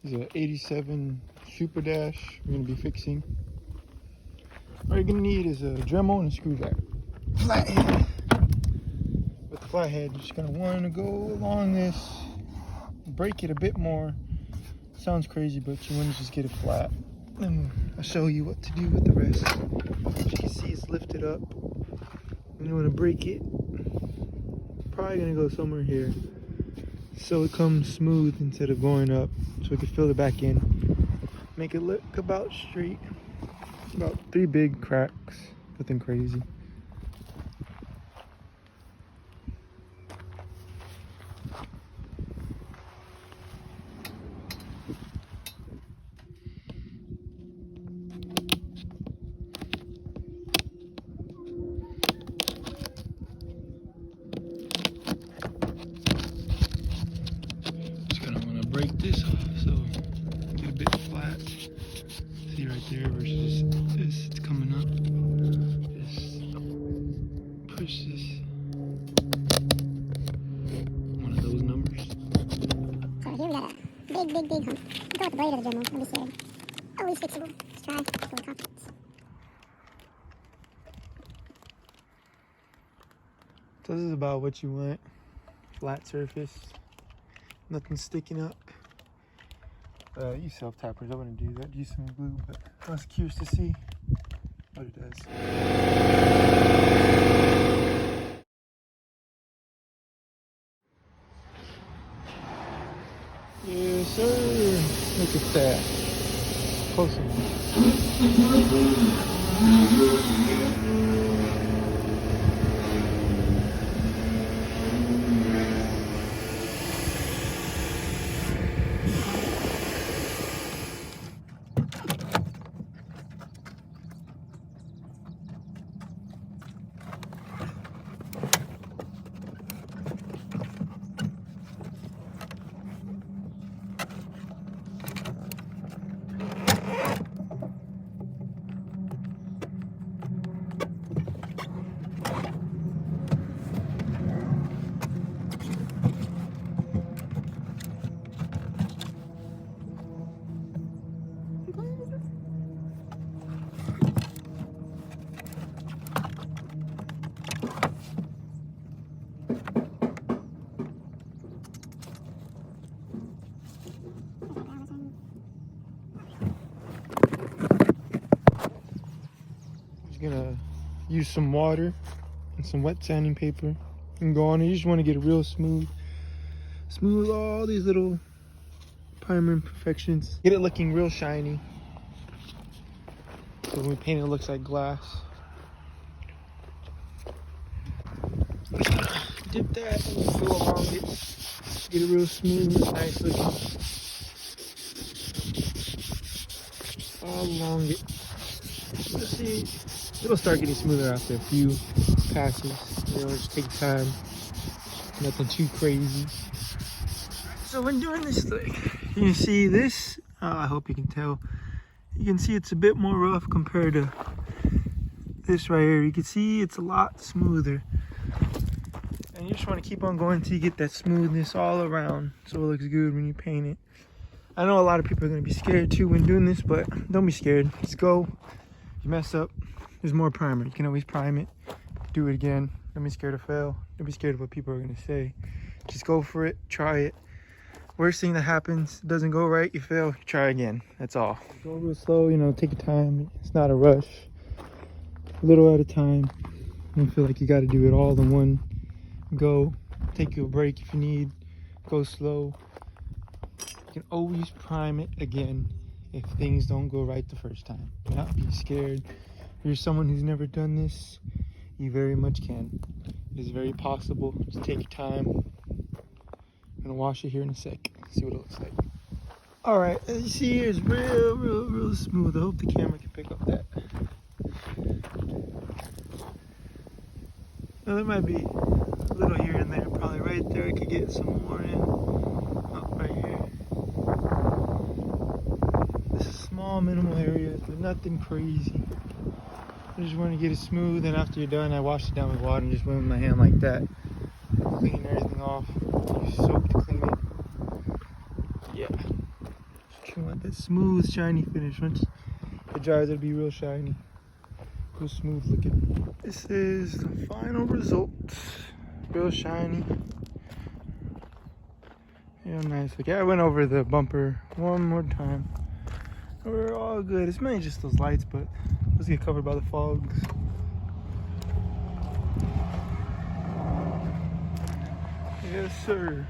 This is an 87 Supra dash we're going to be fixing. All you're going to need is a Dremel and a screwdriver. Flathead. With the flathead, you're just going to want to go along this, break it a bit more. Sounds crazy, but you want to just get it flat. And I'll show you what to do with the rest. As you can see, it's lifted up. And you want to break it. Probably going to go somewhere here, so it comes smooth instead of going up, so we can fill it back in. Make it look about straight. About 3 big cracks, nothing crazy. Just gonna want to break this off, so get a bit flat. See right there versus this, it's coming up. Just push this. One of those numbers. So here we got a big hump. Go with the blade of the Dremel, let me say. Always fixable. Let's try full confidence. So this is about what you want. Flat surface. Nothing sticking up. Use self-tappers, I wouldn't do that. Use some glue, but I was curious to see what it does. Yes, sir. Look at that. Close gonna use some water and some wet sanding paper and go on it. You just want to get it real smooth all these little primer imperfections, get it looking real shiny, so when we paint it looks like glass. Dip that and go along it, get it real smooth, nice looking all along it. Let's see, it'll start getting smoother after a few passes. Just take time, nothing too crazy. So when doing this thing, you see this, I hope you can tell, you can see it's a bit more rough compared to this right here. You can see it's a lot smoother, and you just want to keep on going until you get that smoothness all around, so it looks good when you paint it. I know a lot of people are going to be scared too when doing this, but don't be scared. Just go. You mess up, there's more primer. You can always prime it, do it again. Don't be scared to fail. Don't be scared of what people are going to say. Just go for it, try it. Worst thing that happens, it doesn't go right, you fail, you try again. That's all. Go real slow, take your time. It's not a rush. A little at a time. Don't feel like you got to do it all in one go. Take you a break if you need. Go slow. You can always prime it again if things don't go right the first time. Do not be scared. If you're someone who's never done this, you very much can. It is very possible. Just take your time. I'm gonna wash it here in a sec. See what it looks like. All right, as you see here, it's real smooth. I hope the camera can pick up that. Now there might be a little here and there, probably right there. I could get some more in. Oh, right here. This is a small, minimal area, but nothing crazy. I just want to get it smooth, and after you're done, I wash it down with water and just went with my hand like that. Clean everything off. Use soap to clean it. Yeah. That smooth, shiny finish. Once it dries, it'll be real shiny. Real smooth looking. This is the final result. Real shiny. Real nice. Okay, I went over the bumper one more time. We're all good. It's mainly just those lights, but let's get covered by the fogs. Yes, sir.